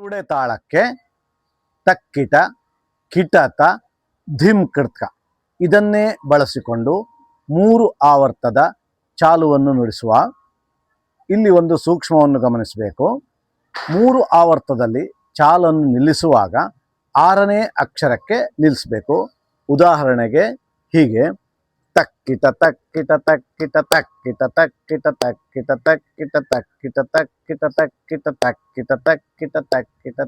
ತ್ರಿವುಡೆ ತಾಳಕ್ಕೆ ತಕ್ಕಿಟ, ಕಿಟತ, ಧಿಮ್ಕೃತ್ಕ ಇದನ್ನೇ ಬಳಸಿಕೊಂಡು 3 ಆವರ್ತದ ಚಾಲುವನ್ನು ನುಡಿಸುವ. ಇಲ್ಲಿ ಒಂದು ಸೂಕ್ಷ್ಮವನ್ನು ಗಮನಿಸಬೇಕು. 3 ಆವರ್ತದಲ್ಲಿ ಚಾಲನ್ನು ನಿಲ್ಲಿಸುವಾಗ 6ನೇ ಅಕ್ಷರಕ್ಕೆ ನಿಲ್ಲಿಸಬೇಕು. ಉದಾಹರಣೆಗೆ ಹೀಗೆ ತಕ್ಕಿಟ ತಕ್ಕಿಟ ತಕ್ಕಿಟ ತಕ್ಕಿಟ ತಕ್ಕಿಟ ತಕ್ಕಿಟ ತಕ್ಕಿಟ ತಕ್ಕಿಟ ತಕ್ಕಿಟ ತಕ್ಕಿಟ ತಕ್ಕಿಟ ತಕ್ಕಿಟ ತಕ್ಕಿಟ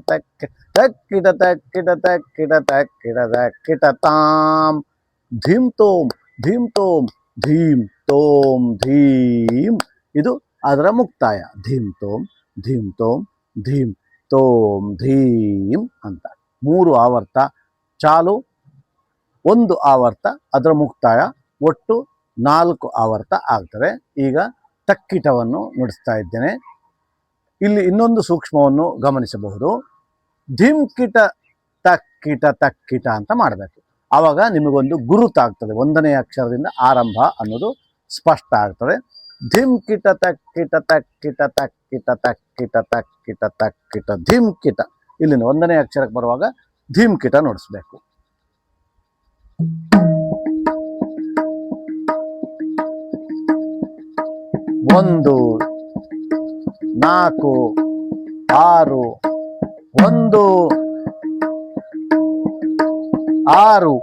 ತಕ್ಕಿಟ ತಕ್ಕಿಟ ತಕ್ಕಿಟ ತಕ್ಕಿಟ ತಕ್ಕಿಟ ತಾಂ ಧೀಂ ತೋಂ ಧೀಂ ತೋಂ ಧೀಂ ತೋಂ ಧೀಂ. ಇದು ಅದರ ಮುಕ್ತಾಯ. ಧೀಂ ತೋಂ ಧೀಂ ತೋಂ ಧೀಂ ತೋಂ ಧೀಂ ಅಂತ 3 ಆವರ್ತ ಚಾಲು, 1 ಆವರ್ತ ಅದರ ಮುಕ್ತಾಯ, ಒಟ್ಟು 4 ಆವರ್ತ ಆಗ್ತದೆ. ಈಗ ತಕ್ಕಿಟವನ್ನು ನುಡಿಸ್ತಾ ಇದ್ದೇನೆ. ಇಲ್ಲಿ ಇನ್ನೊಂದು ಸೂಕ್ಷ್ಮವನ್ನು ಗಮನಿಸಬಹುದು. ಧಿಮ್ಕಿಟ ತಕ್ಕಿಟ ತಕ್ಕಿಟ ಅಂತ ಮಾಡಬೇಕು. ಆವಾಗ ನಿಮಗೊಂದು ಗುರುತಾಗ್ತದೆ. 1ನೇ ಅಕ್ಷರದಿಂದ ಆರಂಭ ಅನ್ನೋದು ಸ್ಪಷ್ಟ ಆಗ್ತದೆ. ಧಿಮ್ಕಿಟ ತಕ್ಕಿಟ ತಕ್ಕಿಟ ತಕ್ಕಿಟ ತಕ್ಕಿಟ ತಕ್ಕಿಟ ತಕ್ಕಿಟ ಧಿಮ್ಕಿಟ. ಇಲ್ಲಿಂದ 1ನೇ ಅಕ್ಷರಕ್ಕೆ ಬರುವಾಗ ಧಿಮ್ಕಿಟ ನುಡಿಸ್ಬೇಕು. 1 4 6 1 6.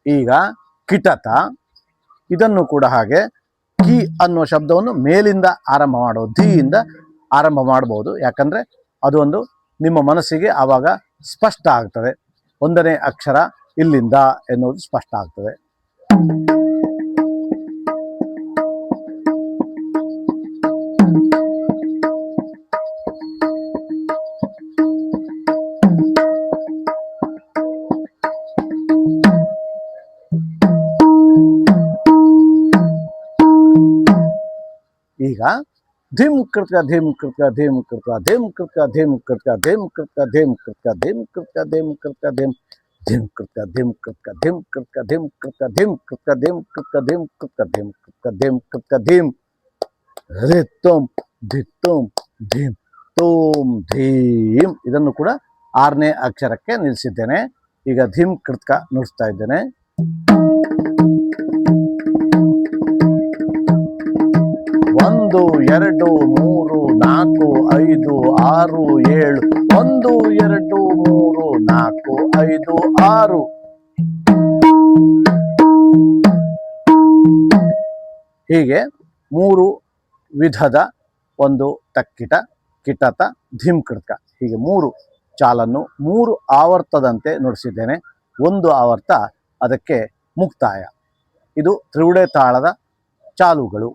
ಈಗ ಕಿಟತ ಇದನ್ನು ಕೂಡ ಹಾಗೆ ಕಿ ಅನ್ನುವ ಶಬ್ದವನ್ನು ಮೇಲಿಂದ ಆರಂಭ ಮಾಡೋದು, ಧಿಯಿಂದ ಆರಂಭ ಮಾಡಬಹುದು. ಯಾಕಂದ್ರೆ ಅದು ಒಂದು ನಿಮ್ಮ ಮನಸ್ಸಿಗೆ ಆವಾಗ ಸ್ಪಷ್ಟ ಆಗ್ತದೆ. 1ನೇ ಅಕ್ಷರ ಇಲ್ಲಿಂದ ಎನ್ನುವುದು ಸ್ಪಷ್ಟ ಆಗ್ತದೆ. ಈಗ ಧಿಮ್ ಕೃತ್ಕ ಧಿಮ್ ಕೃತ್ಕ ಧಿಮ್ ಕೃತ್ಕ ಧಿಮ್ ಕೃತ್ಕ ಧಿಮ್ ಕೃತ್ಕ ಧಿಮ್ ಕೃತ್ಕ ಧಿಮ್ ಕೃತ್ಕ ಧಿಮ್ ಕೃತ್ಕ ಧಿಮ್ ಕೃತ್ಕ ಧಿಮ್ ಧಿಮ್ ಕೃತ್ಕ ಧಿಮ್ ಕೃತ್ಕ ಧಿಮ್ ಕೃತ್ಕ ಧಿಮ್ ಕೃತ್ಕ ಧಿಮ್ ಕೃತ್ಕ ಧಿಮ್ ಕೃತ್ಕ ಧಿಮ್ ಕೃತ್ಕ ಧಿಮ್ ಕೃತ್ಕ ಧಿಮ್ ಕೃತ್ಕ ಧಿಮ್ ರಿತ್ತೋಂ ಧಿತ್ತೋಂ ಧಿಮ್ ತೋಂ ಧೀಂ. ಇದನ್ನು ಕೂಡ 6ನೇ ಅಕ್ಷರಕ್ಕೆ ನಿಲ್ಲಿಸಿದ್ದೇನೆ. ಈಗ ಧಿಮ್ ಕೃತ್ಕ ನುಡಿಸ್ತಾ ಇದ್ದೇನೆ. 1 2 3 4 5 6 7 1 2 3 4 5 6. ಹೀಗೆ 3 ವಿಧದ ಒಂದು ತಕ್ಕಿಟ, ಕಿಟತ, ಧಿಮ್ಕೃತ್ಕ ಹೀಗೆ 3 ಚಾಲನ್ನು 3 ಆವರ್ತದಂತೆ ನುಡಿಸಿದ್ದೇನೆ. 1 ಆವರ್ತ ಅದಕ್ಕೆ ಮುಕ್ತಾಯ. ಇದು ತ್ರಿವುಡೆ ತಾಳದ ಚಾಲುಗಳು.